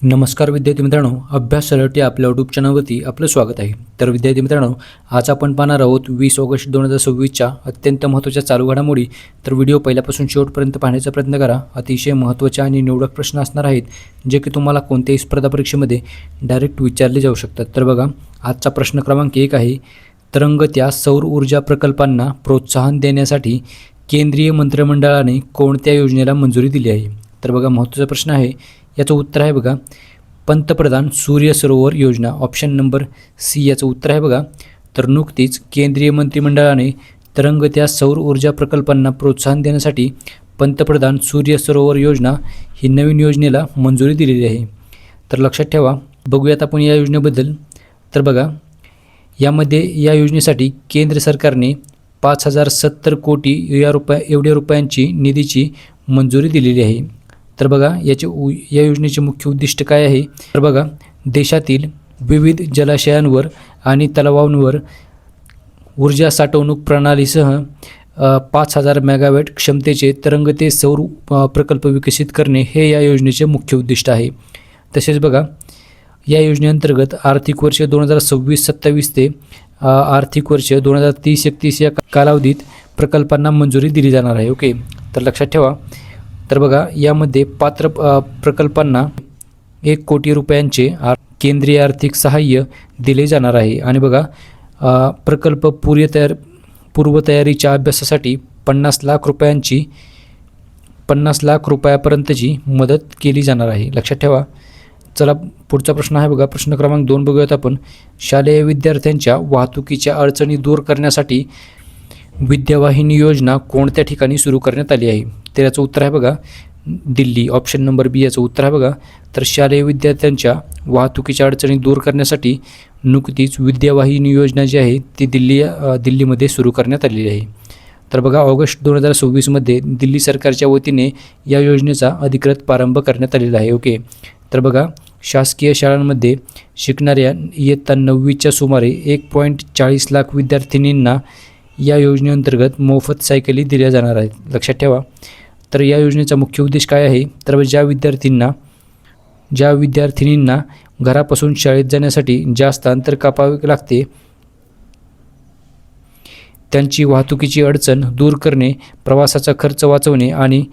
नमस्कार विद्यार्थी मित्रांनो, अभ्यास अलर्ट या आपल्या यूट्यूब चॅनलवरती आपलं स्वागत आहे। तर विद्यार्थी मित्रांनो, आज आपण पाहणार आहोत 20 ऑगस्ट 2026च्या अत्यंत महत्त्वाच्या चालू घडामोडी। तर व्हिडिओ पहिल्यापासून शेवटपर्यंत पाहण्याचा प्रयत्न करा। अतिशय महत्त्वाचे आणि निवडक प्रश्न असणार आहेत जे की तुम्हाला कोणत्याही स्पर्धा परीक्षेमध्ये डायरेक्ट विचारले जाऊ शकतात। तर बघा, आजचा प्रश्न क्रमांक 1 आहे, तरंगत्या सौर ऊर्जा प्रकल्पांना प्रोत्साहन देण्यासाठी केंद्रीय मंत्रिमंडळाने कोणत्या योजनेला मंजुरी दिली आहे? तर बघा, महत्त्वाचा प्रश्न आहे। याचं उत्तर आहे बघा, पंतप्रधान सूर्य सरोवर योजना, ऑप्शन नंबर सी याचं उत्तर आहे बघा। तर नुकतीच केंद्रीय मंत्रिमंडळाने तरंगत्या सौर ऊर्जा प्रकल्पांना प्रोत्साहन देण्यासाठी पंतप्रधान सूर्य सरोवर योजना ही नवीन योजनेला मंजुरी दिलेली आहे। तर लक्षात ठेवा। बघूयात आपण या योजनेबद्दल। तर बघा, यामध्ये या योजनेसाठी केंद्र सरकारने 5070 कोटी एवढ्या रुपयांची निधीची मंजुरी दिलेली आहे। तर बघा, या योजनेचे मुख्य उद्दिष्ट काय आहे? तर बघा, देशातील विविध जलाशयांवर आणि तलावांवर ऊर्जा साठवणूक प्रणालीसह 5000 मेगावॅट क्षमतेचे तरंगते सौर प्रकल्प विकसित करणे हे या योजनेचे मुख्य उद्दिष्ट आहे। तसेच बघा, या योजनेअंतर्गत आर्थिक वर्ष 2026-27 ते आर्थिक वर्ष 2030-31 या कालावधीत प्रकल्पांना मंजुरी दिली जाणार आहे। ओके, तर लक्षात ठेवा। तर बघा, यामध्ये पात्र प्रकल्पांना 1 कोटी रुपयांचे केंद्रीय आर्थिक सहाय्य दिले जाणार आहे। आणि बघा, प्रकल्प पूर्वतयारीच्या अभ्यासासाठी 50 लाख रुपयापर्यंतची मदत केली जाणार आहे। लक्षात ठेवा। चला, पुढचा प्रश्न आहे बघा, प्रश्न क्रमांक 2 बघूयात आपण। शालेय विद्यार्थ्यांच्या वाहतुकीच्या अडचणी दूर करण्यासाठी विद्यावाहिनी योजना कोणत्या ठिकाणी सुरू करण्यात आली आहे? तर याचं उत्तर आहे बघा, दिल्ली, ऑप्शन नंबर बी याचं उत्तर आहे बघा। तर शालेय विद्यार्थ्यांच्या वाहतुकीच्या अडचणी दूर करण्यासाठी नुकतीच विद्यावाहिनी योजना जी आहे ती दिल्लीमध्ये सुरू करण्यात आलेली आहे। तर बघा, ऑगस्ट 2026मध्ये दिल्ली सरकारच्या वतीने या योजनेचा अधिकृत प्रारंभ करण्यात आलेला आहे। ओके, तर बघा, शासकीय शाळांमध्ये शिकणाऱ्या इयत्ता 9वीच्या सुमारे 1.40 लाख विद्यार्थिनींना या योजनेअंतर्गत मोफत सायकली दिल्या जाणार आहेत। लक्षात ठेवा। तर या योजनेचा मुख्य उद्देश काय आहे? तर ज्या विद्यार्थिनींना घरापासून शाळेत जाण्यासाठी जास्त अंतर कापावे लागते त्यांची वाहतुकीची अडचण दूर करणे, प्रवासाचा खर्च वाचवणे आणि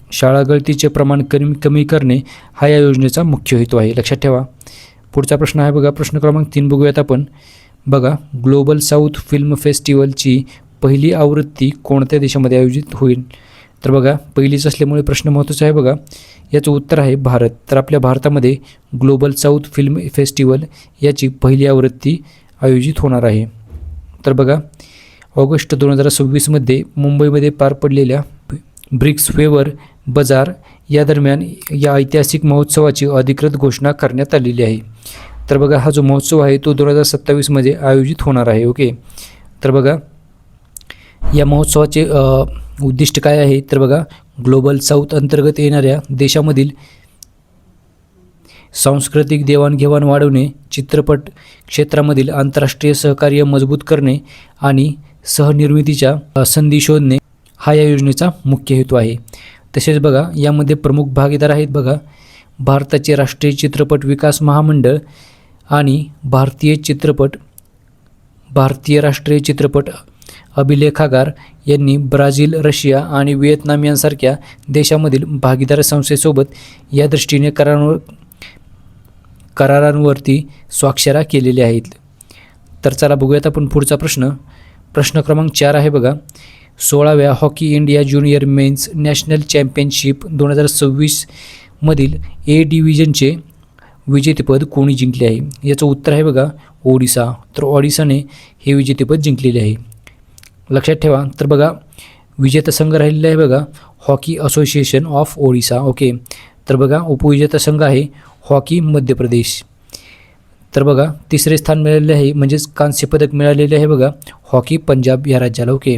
शाळा गळतीचे प्रमाण कमी करणे हा या योजनेचा मुख्य हेतू आहे। लक्षात ठेवा। पुढचा प्रश्न आहे बघा, प्रश्न क्रमांक 3 बघूयात आपण। बघा, ग्लोबल साऊथ फिल्म फेस्टिवलची पहिली आवृत्ती कोणत्या देशामध्ये आयोजित होईल? तर बघा, पहिलीच असल्यामुळे प्रश्न महत्त्वाचा आहे बघा। याचं उत्तर आहे भारत। तर आपल्या भारतामध्ये ग्लोबल साऊथ फिल्म फेस्टिवल याची पहिली आवृत्ती आयोजित होणार आहे। तर बघा, ऑगस्ट 2026मध्ये मुंबईमध्ये पार पडलेल्या ब्रिक्स फेवर बाजार या दरम्यान या ऐतिहासिक महोत्सवाची अधिकृत घोषणा करण्यात आलेली आहे। तर बघा, हा जो महोत्सव आहे तो 2027मध्ये आयोजित होणार आहे। ओके, तर बघा, या महोत्सवाचे उद्दिष्ट काय आहे? तर बघा, ग्लोबल साऊथ अंतर्गत येणाऱ्या देशामधील सांस्कृतिक देवाणघेवाण वाढवणे, चित्रपट क्षेत्रामधील आंतरराष्ट्रीय सहकार्य मजबूत करणे आणि सहनिर्मितीच्या संधी शोधणे हा या योजनेचा मुख्य हेतू आहे। तसेच बघा, यामध्ये प्रमुख भागीदार आहेत बघा, भारताचे राष्ट्रीय चित्रपट विकास महामंडळ आणि भारतीय राष्ट्रीय चित्रपट अभिलेखागार यांनी ब्राझील, रशिया आणि व्हिएतनाम यांसारख्या देशामधील भागीदार संस्थेसोबत या दृष्टीने करारांवरती स्वाक्षऱ्या केलेल्या आहेत। तर चला बघूयात आपण पुढचा प्रश्न। प्रश्न क्रमांक 4 आहे बघा, 16व्या hockey India junior men's national championship 2026 मधील ए डिव्हिजनचे विजेतेपद कोणी जिंकले आहे? याचं उत्तर आहे बघा, ओडिसा। तर ओडिसाने हे विजेतेपद जिंकलेले आहे। लक्षात ठेवा। तर बघा, विजेता संघ राहिलेला आहे बघा, hockey association of Odisha. Okay, तर बघा, उपविजेता संघ आहे हॉकी मध्य प्रदेश। तर बघा, तिसरे स्थान मिळालेले आहे म्हणजेच कांस्य पदक मिळालेले आहे बघा, हॉकी पंजाब या राज्याला। ओके,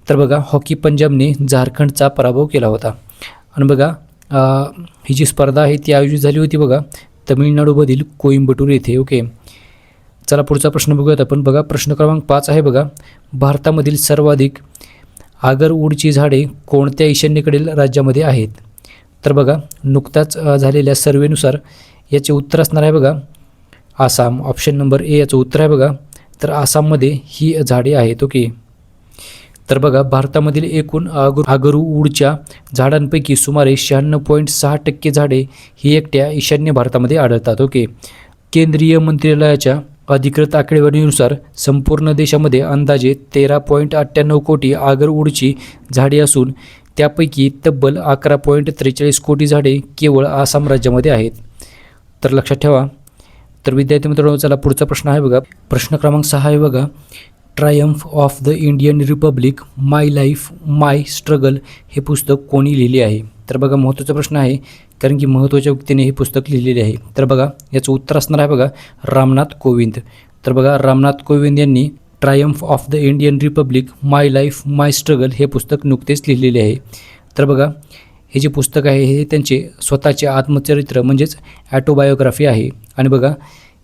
तर बघा, हॉकी पंजाबने झारखंडचा पराभव केला होता। आणि बघा, ही जी स्पर्धा आहे ती आयोजित झाली होती बघा, तमिळनाडूमधील कोइंबतूर येथे। ओके, चला पुढचा प्रश्न बघूयात आपण। बघा, प्रश्न क्रमांक 5 आहे बघा, भारतामधील सर्वाधिक आगरवूडची झाडे कोणत्या ईशान्येकडील राज्यामध्ये आहेत? तर बघा नुकताच झालेल्या सर्वेनुसार याचे उत्तर असणार आहे बघा आसाम. ऑप्शन नंबर ए याचं उत्तर आहे बघा. तर आसाममध्ये ही झाडे आहेत. ओके. तर बघा भारतामधील एकूण आगरू वूडच्या झाडांपैकी सुमारे 96.6% झाडे ही एकट्या ईशान्य भारतामध्ये आढळतात. ओके. केंद्रीय मंत्रालयाच्या अधिकृत आकडेवारीनुसार संपूर्ण देशामध्ये अंदाजे 13.98 कोटी आगरवूडची झाडे असून त्यापैकी तब्बल 11.43 कोटी झाडे केवळ आसाम राज्यामध्ये आहेत. तर लक्षात ठेवा. तर विद्यार्थी मित्रांनो, चला पुढचा प्रश्न आहे बघा. प्रश्न क्रमांक 6 आहे बघा. Triumph of the Indian Republic, my life my struggle हे पुस्तक कोणी लिहिले आहे? तर बघा महत्त्वाचा प्रश्न आहे, कारण की महत्त्वाच्या व्यक्तीने हे पुस्तक लिहिलेले आहे. तर बघा याचं उत्तर असणार आहे बघा रामनाथ कोविंद. तर बघा रामनाथ कोविंद यांनी Triumph of the Indian Republic, my life my struggle हे पुस्तक नुकतेच लिहिलेले आहे. तर बघा हे जे पुस्तक आहे हे त्यांचे स्वतःचे आत्मचरित्र म्हणजेच ॲटोबायोग्राफी आहे. आणि बघा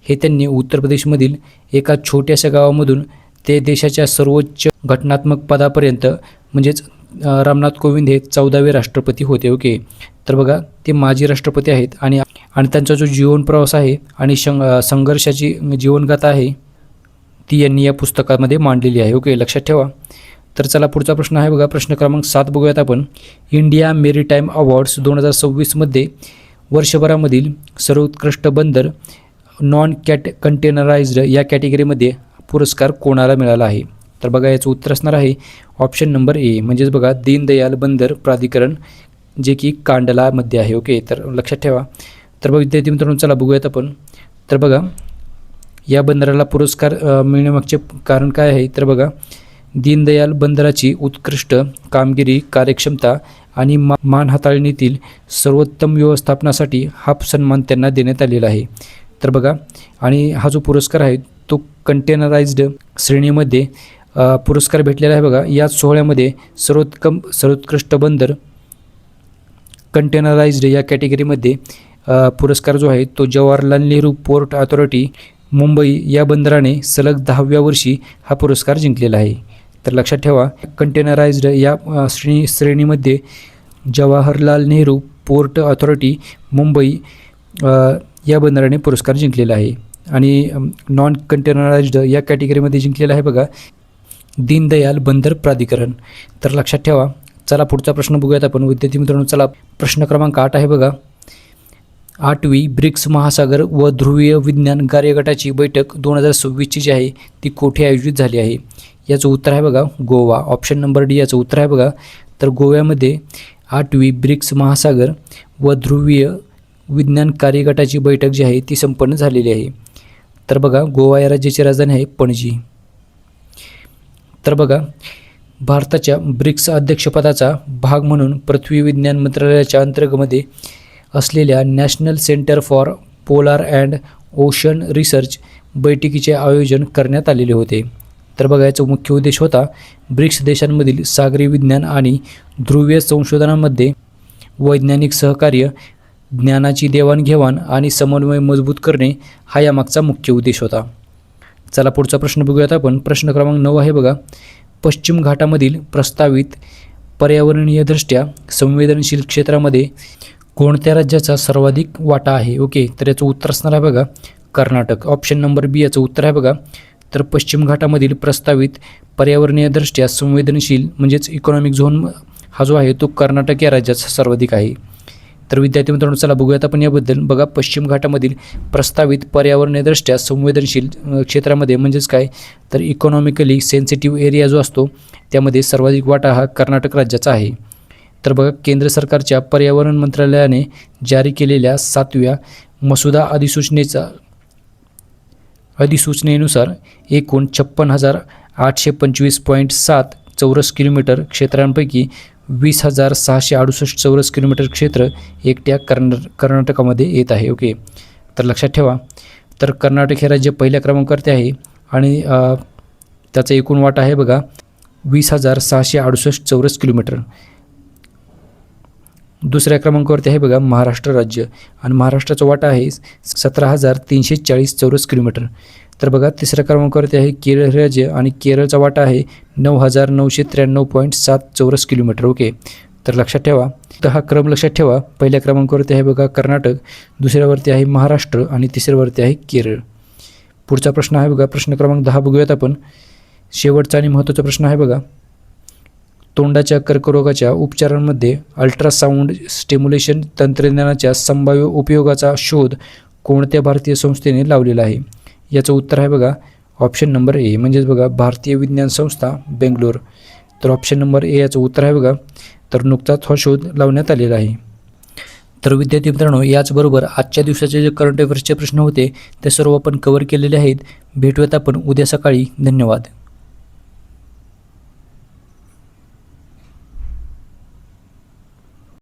हे त्यांनी उत्तर प्रदेशमधील एका छोट्याशा गावामधून ते देशाच्या सर्वोच्च घटनात्मक पदापर्यंत म्हणजेच रामनाथ कोविंद हे 14वे राष्ट्रपती होते. ओके. तर बघा ते माजी राष्ट्रपती आहेत आणि त्यांचा जो जीवन प्रवास आहे आणि संघर्षाची जीवनगाथा आहे ती यांनी या पुस्तकामध्ये मांडलेली आहे. ओके, लक्षात ठेवा. तर चला पुढचा प्रश्न आहे बघा. प्रश्न क्रमांक 7 बघूयात आपण. इंडिया मेरीटाईम अवॉर्ड्स 2026मध्ये वर्षभरामधील सर्वोत्कृष्ट बंदर नॉन कंटेनराइज्ड या कॅटेगरीमध्ये पुरस्कार कोणाला मिळाला आहे? तर बघा याचं उत्तर असणार आहे ऑप्शन नंबर ए म्हणजेच बघा दीनदयाल बंदर प्राधिकरण, जे की कांडलामध्ये आहे. ओके, तर लक्षात ठेवा. तर बघा विद्यार्थी मित्रांनो, चला बघूयात आपण. तर बघा या बंदराला पुरस्कार मिळण्यामागचे कारण काय आहे? तर बघा दीनदयाल बंदराची उत्कृष्ट कामगिरी, कार्यक्षमता आणि मान हाताळणीतील सर्वोत्तम व्यवस्थापनासाठी हा सन्मान त्यांना देण्यात आलेला आहे. तर बघा आणि हा जो पुरस्कार आहे तो कंटेनराइज्ड श्रेणीमध्ये पुरस्कार भेटलेला आहे. बघा या सोहळ्यामध्ये सर्वोत्कृष्ट बंदर कंटेनराइज्ड या कॅटेगरीमध्ये पुरस्कार जो आहे तो जवाहरलाल नेहरू पोर्ट अथॉरिटी मुंबई या बंदराने सलग 10व्या वर्षी हा पुरस्कार जिंकलेला आहे. तर लक्षात ठेवा कंटेनराइज्ड या श्रेणीमध्ये जवाहरलाल नेहरू पोर्ट अथॉरिटी मुंबई या बंदराने पुरस्कार जिंकलेला आहे. आणि नॉन कंटेनराइज्ड या कॅटेगरीमध्ये जिंकलेला आहे बघा दीनदयाल बंदर प्राधिकरण. तर लक्षात ठेवा. चला पुढचा प्रश्न बघूयात आपण विद्यार्थी मित्रांनो. चला प्रश्न क्रमांक 8 आहे बघा. 8वी ब्रिक्स महासागर व ध्रुवीय विज्ञान कार्यगटाची बैठक 2026ची जी आहे ती कोठे आयोजित झाली आहे? याचं उत्तर आहे बघा गोवा. ऑप्शन नंबर डी याचं उत्तर आहे बघा. तर गोव्यामध्ये 8वी ब्रिक्स महासागर व ध्रुवीय विज्ञान कार्यगटाची बैठक जी आहे ती संपन्न झालेली आहे. तर बघा गोवा या राज्याची राजधानी आहे पणजी. तर बघा भारताच्या ब्रिक्स अध्यक्षपदाचा भाग म्हणून पृथ्वी विज्ञान मंत्रालयाच्या अंतर्गतमध्ये असलेल्या national centre for polar and ocean research बैठकीचे आयोजन करण्यात आलेले होते. तर बघा याचा मुख्य उद्देश होता ब्रिक्स देशांमधील सागरी विज्ञान आणि ध्रुवीय संशोधनामध्ये वैज्ञानिक सहकार्य, ज्ञानाची देवाणघेवाण आणि समन्वय मजबूत करणे हा यामागचा मुख्य उद्देश होता. चला पुढचा प्रश्न बघूयात आपण. प्रश्न क्रमांक 9 आहे बघा. पश्चिम घाटामधील प्रस्तावित पर्यावरणीयदृष्ट्या संवेदनशील क्षेत्रामध्ये कोणत्या राज्याचा सर्वाधिक वाटा आहे? ओके, तर याचं उत्तर असणार आहे बघा कर्नाटक. ऑप्शन नंबर बी याचं उत्तर आहे बघा. तर पश्चिम घाटामधील प्रस्तावित पर्यावरणीयदृष्ट्या संवेदनशील म्हणजेच इकॉनॉमिक झोन हा जो आहे तो कर्नाटक या राज्याचा सर्वाधिक आहे. तर विद्यार्थी मित्रांनो चला बघूयात आपण याबद्दल. बघा पश्चिम घाटामधील प्रस्तावित पर्यावरणीयदृष्ट्या संवेदनशील क्षेत्रामध्ये म्हणजेच काय तर इकॉनॉमिकली सेन्सिटिव्ह एरिया जो असतो त्यामध्ये सर्वाधिक वाटा हा कर्नाटक राज्याचा आहे. तर बघा केंद्र सरकारच्या पर्यावरण मंत्रालयाने जारी केलेल्या 7व्या मसुदा अधिसूचनेनुसार एकूण 56,825.7 चौरस किलोमीटर क्षेत्रांपैकी 20,668 चौरस किलोमीटर क्षेत्र एकट्या कर्नाटकामध्ये येत आहे. ओके, तर लक्षात ठेवा. तर कर्नाटक हे राज्य पहिल्या क्रमांकावरती आहे आणि त्याचा एकूण वाटा आहे बघा 20,668 चौरस किलोमीटर. दुसऱ्या क्रमांकावरती आहे बघा महाराष्ट्र राज्य आणि महाराष्ट्राचा वाटा आहे 17,340 चौरस किलोमीटर. तर बघा तिसऱ्या क्रमांकावरती आहे केरळ राज्य आणि केरळचा वाटा आहे 9,993.7 चौरस किलोमीटर. ओके, तर लक्षात ठेवा, तर हा क्रम लक्षात ठेवा. पहिल्या क्रमांकावरती आहे बघा कर्नाटक, दुसऱ्यावरती आहे महाराष्ट्र आणि तिसऱ्यावरती आहे केरळ. पुढचा प्रश्न आहे बघा प्रश्न क्रमांक 10 बघूयात आपण. शेवटचा आणि महत्त्वाचा प्रश्न आहे बघा. तोंडाच्या कर्करोगाच्या उपचारांमध्ये अल्ट्रासाऊंड स्टिम्युलेशन तंत्रज्ञानाच्या संभाव्य उपयोगाचा शोध कोणत्या भारतीय संस्थेने लावलेला आहे? याचं उत्तर आहे बघा ऑप्शन नंबर ए, म्हणजेच बघा भारतीय विज्ञान संस्था बेंगलोर. तर ऑप्शन नंबर ए याचं उत्तर आहे बघा. तर नुकताच हा शोध लावण्यात आलेला आहे. तर विद्यार्थी मित्रांनो, याचबरोबर आजच्या दिवसाचे जे करंट अफेअर्सचे प्रश्न होते ते सर्व आपण कव्हर केलेले आहेत. भेटूयात आपण उद्या सकाळी. धन्यवाद.